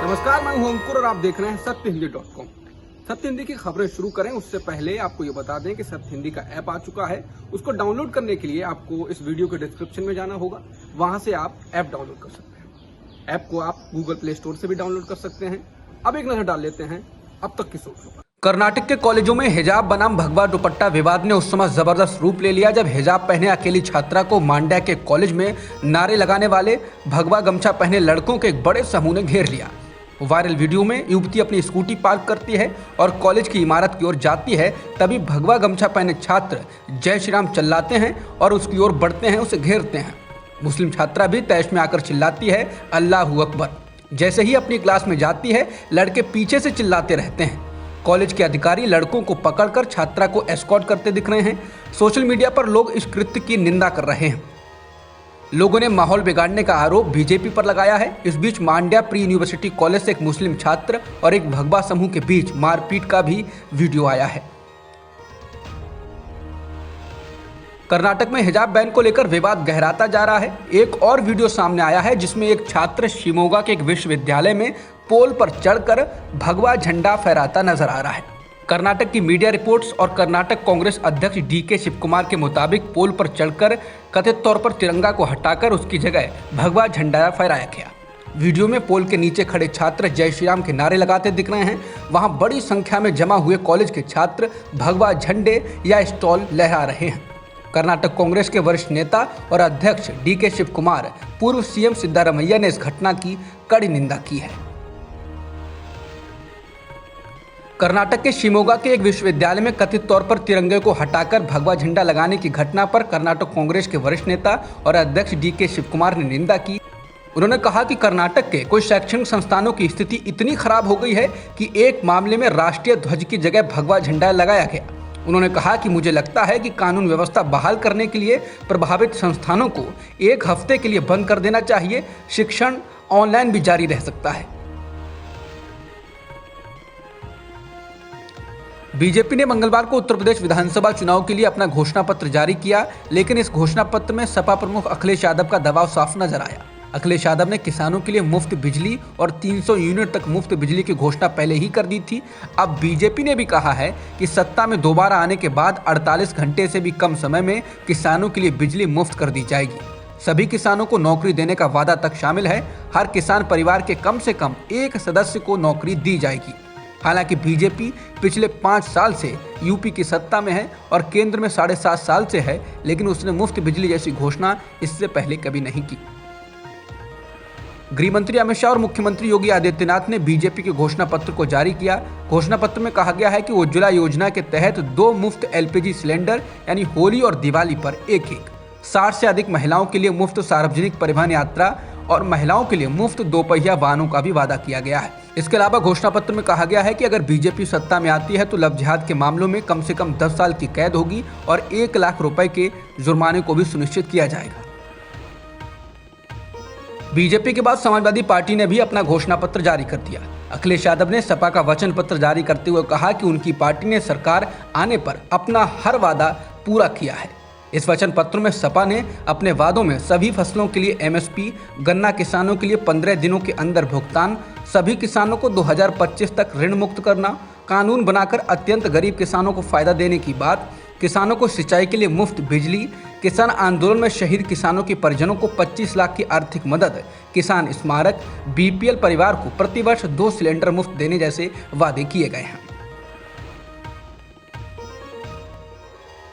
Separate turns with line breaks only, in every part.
नमस्कार, मैं हूं अंकुर और आप देख रहे हैं सत्यहिंदी.com। सत्य हिंदी की खबरें शुरू करें उससे पहले आपको ये बता दें कि सत्य हिंदी का ऐप आ चुका है। उसको डाउनलोड करने के लिए आपको इस वीडियो के डिस्क्रिप्शन में जाना होगा, वहां से आप ऐप डाउनलोड कर सकते हैं। ऐप को आप गूगल प्ले स्टोर से भी डाउनलोड कर सकते हैं। अब एक नजर डाल लेते हैं अब तक की सुर्खियों पर। कर्नाटक के कॉलेजों में हिजाब बनाम भगवा दुपट्टा विवाद ने उस समय जबरदस्त रूप ले लिया जब हिजाब पहने अकेली छात्रा को मांड्या के कॉलेज में नारे लगाने वाले भगवा गमछा पहने लड़कों के एक बड़े समूह ने घेर लिया। वायरल वीडियो में युवती अपनी स्कूटी पार्क करती है और कॉलेज की इमारत की ओर जाती है, तभी भगवा गमछा पहने छात्र जय श्री राम चिल्लाते हैं और उसकी ओर बढ़ते हैं, उसे घेरते हैं। मुस्लिम छात्रा भी तैश में आकर चिल्लाती है अल्लाहू अकबर। जैसे ही अपनी क्लास में जाती है, लड़के पीछे से चिल्लाते रहते हैं। कॉलेज के अधिकारी लड़कों को पकड़कर छात्रा को एस्कॉर्ट करते दिख रहे हैं। सोशल मीडिया पर लोग इस कृत्य की निंदा कर रहे हैं। लोगों ने माहौल बिगाड़ने का आरोप बीजेपी पर लगाया है। इस बीच मांड्या प्री यूनिवर्सिटी कॉलेज से एक मुस्लिम छात्र और एक भगवा समूह के बीच मारपीट का भी वीडियो आया है। कर्नाटक में हिजाब बैन को लेकर विवाद गहराता जा रहा है। एक और वीडियो सामने आया है जिसमें एक छात्र शिमोगा के एक विश्वविद्यालय में पोल पर चढ़कर भगवा झंडा फहराता नजर आ रहा है। कर्नाटक की मीडिया रिपोर्ट्स और कर्नाटक कांग्रेस अध्यक्ष डीके शिवकुमार के मुताबिक पोल पर चढ़कर कथित तौर पर तिरंगा को हटाकर उसकी जगह भगवा झंडा फहराया गया। वीडियो में पोल के नीचे खड़े छात्र जय श्री राम के नारे लगाते दिख रहे हैं। वहां बड़ी संख्या में जमा हुए कॉलेज के छात्र भगवा झंडे या स्टॉल लहरा रहे हैं। कर्नाटक कांग्रेस के वरिष्ठ नेता और अध्यक्ष डीके शिवकुमार पूर्व सीएम सिद्धारमैया ने इस घटना की कड़ी निंदा की है। कर्नाटक के शिमोगा के एक विश्वविद्यालय में कथित तौर पर तिरंगे को हटाकर भगवा झंडा लगाने की घटना पर कर्नाटक कांग्रेस के वरिष्ठ नेता और अध्यक्ष डीके शिवकुमार ने निंदा की। उन्होंने कहा कि कर्नाटक के कुछ शैक्षणिक संस्थानों की स्थिति इतनी खराब हो गई है कि एक मामले में राष्ट्रीय ध्वज की जगह भगवा झंडा लगाया गया। उन्होंने कहा कि मुझे लगता है कि कानून व्यवस्था बहाल करने के लिए प्रभावित संस्थानों को एक हफ्ते के लिए बंद कर देना चाहिए। शिक्षण ऑनलाइन भी जारी रह सकता है। बीजेपी ने मंगलवार को उत्तर प्रदेश विधानसभा चुनाव के लिए अपना घोषणा पत्र जारी किया, लेकिन इस घोषणा पत्र में सपा प्रमुख अखिलेश यादव का दबाव साफ नजर आया। अखिलेश यादव ने किसानों के लिए मुफ्त बिजली और 300 यूनिट तक मुफ्त बिजली की घोषणा पहले ही कर दी थी। अब बीजेपी ने भी कहा है कि सत्ता में दोबारा आने के बाद 48 घंटे से भी कम समय में किसानों के लिए बिजली मुफ्त कर दी जाएगी। सभी किसानों को नौकरी देने का वादा तक शामिल है। हर किसान परिवार के कम से कम एक सदस्य को नौकरी दी जाएगी। हालांकि बीजेपी पिछले 5 साल से यूपी की सत्ता में है और केंद्र में 7.5 साल से है, लेकिन उसने मुफ्त बिजली जैसी घोषणा इससे पहले कभी नहीं की। गृह मंत्री अमित शाह और मुख्यमंत्री योगी आदित्यनाथ ने बीजेपी के घोषणा पत्र को जारी किया। घोषणा पत्र में कहा गया है कि उज्ज्वला योजना के तहत 2 मुफ्त एलपीजी सिलेंडर यानी होली और दिवाली पर एक 60 से अधिक महिलाओं के लिए मुफ्त सार्वजनिक परिवहन यात्रा और महिलाओं के लिए मुफ्त 2 पहिया वाहनों का भी वादा किया गया है। इसके अलावा घोषणा पत्र में कहा गया है कि अगर बीजेपी सत्ता में आती है तो लव जिहाद के मामलों में कम से कम 10 साल की कैद होगी और 1 लाख रुपए के जुर्माने को भी सुनिश्चित किया जाएगा। बीजेपी के बाद समाजवादी पार्टी ने भी अपना घोषणा पत्र जारी कर दिया। अखिलेश यादव ने सपा का वचन पत्र जारी करते हुए कहा कि उनकी पार्टी ने सरकार आने पर अपना हर वादा पूरा किया है। इस वचन पत्र में सपा ने अपने वादों में सभी फसलों के लिए एमएसपी, गन्ना किसानों के लिए 15 दिनों के अंदर भुगतान, सभी किसानों को 2025 तक ऋण मुक्त करना, कानून बनाकर अत्यंत गरीब किसानों को फायदा देने की बात, किसानों को सिंचाई के लिए मुफ्त बिजली, किसान आंदोलन में शहीद किसानों के परिजनों को 25 लाख की आर्थिक मदद, किसान स्मारक, बीपीएल परिवार को प्रतिवर्ष 2 सिलेंडर मुफ्त देने जैसे वादे किए गए हैं।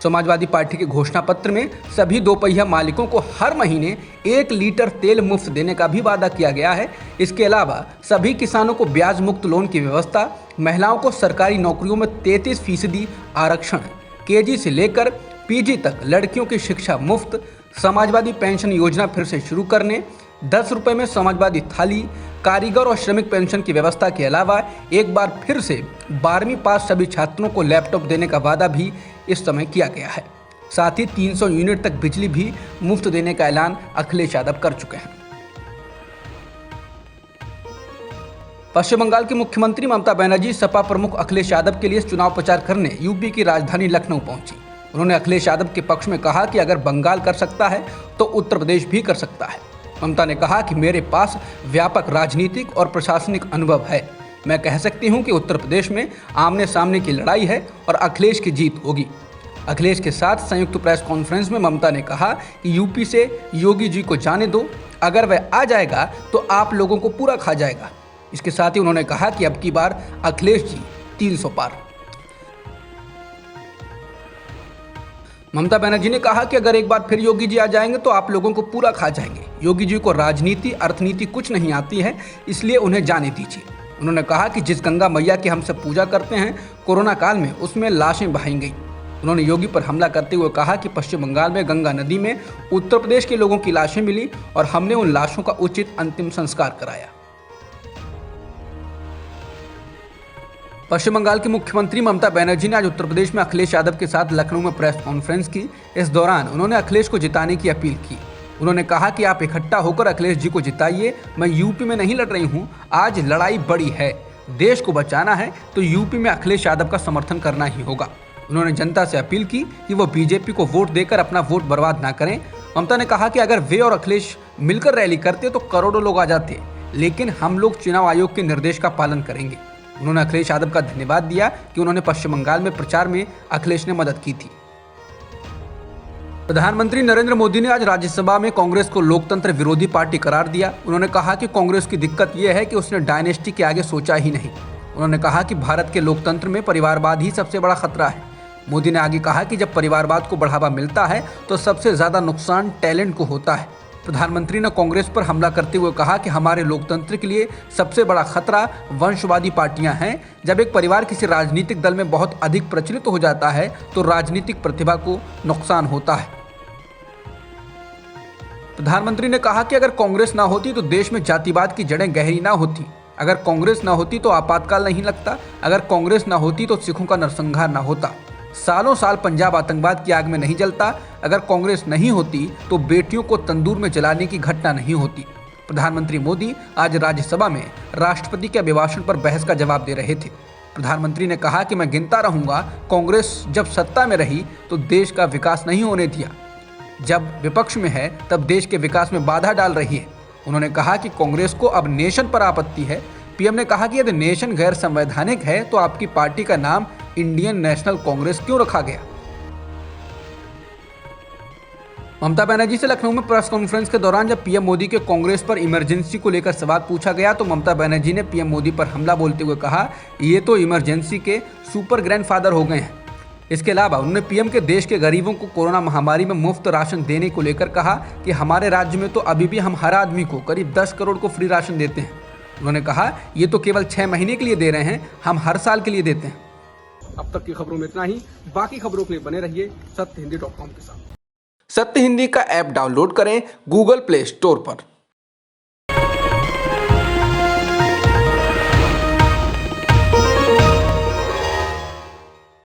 समाजवादी पार्टी के घोषणा पत्र में सभी 2 पहिया मालिकों को हर महीने 1 लीटर तेल मुफ्त देने का भी वादा किया गया है। इसके अलावा सभी किसानों को ब्याज मुक्त लोन की व्यवस्था, महिलाओं को सरकारी नौकरियों में 33% आरक्षण, केजी से लेकर पीजी तक लड़कियों की शिक्षा मुफ्त, समाजवादी पेंशन योजना फिर से शुरू करने, 10 रुपये में समाजवादी थाली, कारीगर और श्रमिक पेंशन की व्यवस्था के अलावा एक बार फिर से 12वीं पास सभी छात्रों को लैपटॉप देने का वादा भी इस समय किया गया है। साथ ही 300 यूनिट तक बिजली भी मुफ्त देने का ऐलान अखिलेश यादव कर चुके हैं। पश्चिम बंगाल की मुख्यमंत्री ममता बनर्जी सपा प्रमुख अखिलेश यादव के लिए चुनाव प्रचार करने यूपी की राजधानी लखनऊ पहुंची। उन्होंने अखिलेश यादव के पक्ष में कहा कि अगर बंगाल कर सकता है तो उत्तर प्रदेश भी कर सकता है। ममता ने कहा कि मेरे पास व्यापक राजनीतिक और प्रशासनिक अनुभव है। मैं कह सकती हूं कि उत्तर प्रदेश में आमने सामने की लड़ाई है और अखिलेश की जीत होगी। अखिलेश के साथ संयुक्त प्रेस कॉन्फ्रेंस में ममता ने कहा कि यूपी से योगी जी को जाने दो, अगर वह आ जाएगा तो आप लोगों को पूरा खा जाएगा। इसके साथ ही उन्होंने कहा कि अब की बार अखिलेश जी 300 पार। ममता बनर्जी ने कहा कि अगर एक बार फिर योगी जी आ जाएंगे तो आप लोगों को पूरा खा जाएंगे। योगी जी को राजनीति अर्थनीति कुछ नहीं आती है, इसलिए उन्हें जाने दीजिए। उन्होंने कहा कि जिस गंगा मैया की हम सब पूजा करते हैं कोरोना काल में, उसमें लाशें बहाई गई। उन्होंने योगी पर हमला करते हुए कहा कि पश्चिम बंगाल में गंगा नदी में उत्तर प्रदेश के लोगों की लाशें मिली और हमने उन लाशों का उचित अंतिम संस्कार कराया। पश्चिम बंगाल की मुख्यमंत्री ममता बनर्जी ने आज उत्तर प्रदेश में अखिलेश यादव के साथ लखनऊ में प्रेस कॉन्फ्रेंस की। इस दौरान उन्होंने अखिलेश को जिताने की अपील की। उन्होंने कहा कि आप इकट्ठा होकर अखिलेश जी को जिताइए। मैं यूपी में नहीं लड़ रही हूं, आज लड़ाई बड़ी है, देश को बचाना है तो यूपी में अखिलेश यादव का समर्थन करना ही होगा। उन्होंने जनता से अपील की कि वो बीजेपी को वोट देकर अपना वोट बर्बाद ना करें। ममता ने कहा कि अगर वे और अखिलेश मिलकर रैली करते तो करोड़ों लोग आ जाते, लेकिन हम लोग चुनाव आयोग के निर्देश का पालन करेंगे। उन्होंने अखिलेश यादव का धन्यवाद दिया कि उन्होंने पश्चिम बंगाल में प्रचार में अखिलेश ने मदद की थी। प्रधानमंत्री नरेंद्र मोदी ने आज राज्यसभा में कांग्रेस को लोकतंत्र विरोधी पार्टी करार दिया। उन्होंने कहा कि कांग्रेस की दिक्कत यह है कि उसने डायनेस्टी के आगे सोचा ही नहीं। उन्होंने कहा कि भारत के लोकतंत्र में परिवारवाद ही सबसे बड़ा खतरा है। मोदी ने आगे कहा कि जब परिवारवाद को बढ़ावा मिलता है तो सबसे ज्यादा नुकसान टैलेंट को होता है। प्रधानमंत्री ने कांग्रेस पर हमला करते हुए कहा कि हमारे लोकतंत्र के लिए सबसे बड़ा खतरा वंशवादी पार्टियां हैं। जब एक परिवार किसी राजनीतिक दल में बहुत अधिक प्रचलित हो जाता है तो राजनीतिक प्रतिभा को नुकसान होता है। प्रधानमंत्री ने कहा कि अगर कांग्रेस ना होती तो देश में जातिवाद की जड़ें गहरी ना होती। अगर कांग्रेस ना होती तो आपातकाल नहीं लगता। अगर कांग्रेस ना होती तो सिखों का नरसंहार ना होता। सालों साल पंजाब आतंकवाद की आग में नहीं जलता। अगर कांग्रेस नहीं होती तो बेटियों को तंदूर में जलाने की घटना नहीं होती। प्रधानमंत्री मोदी आज राज्यसभा में राष्ट्रपति के अभिभाषण पर बहस का जवाब दे रहे थे। प्रधानमंत्री ने कहा कि मैं गिनता रहूंगा, कांग्रेस जब सत्ता में रही तो देश का विकास नहीं होने दिया, जब विपक्ष में है तब देश के विकास में बाधा डाल रही है। उन्होंने कहा कि कांग्रेस को अब नेशन पर आपत्ति है। पीएम ने कहा कि यदि नेशन गैर संवैधानिक है तो आपकी पार्टी का नाम इंडियन नेशनल कांग्रेस क्यों रखा गया। ममता बनर्जी से लखनऊ में प्रेस कॉन्फ्रेंस के दौरान जब पीएम मोदी के कांग्रेस पर इमरजेंसी को लेकर सवाल पूछा गया तो ममता बनर्जी ने पीएम मोदी पर हमला बोलते हुए कहा, ये तो इमरजेंसी के सुपर ग्रैंडफादर हो गए हैं। इसके अलावा उन्होंने पीएम के देश के गरीबों को कोरोना महामारी में मुफ्त राशन देने को लेकर कहा कि हमारे राज्य में तो अभी भी हम हर आदमी को करीब 10 करोड़ को फ्री राशन देते हैं। उन्होंने कहा, ये तो केवल 6 महीने के लिए दे रहे हैं, हम हर साल के लिए देते हैं। अब तक की खबरों में इतना ही। बाकी खबरों के लिए बने रहिए सत्यहिंदी.com के साथ। सत्य हिंदी का ऐप डाउनलोड करें गूगल प्ले स्टोर पर।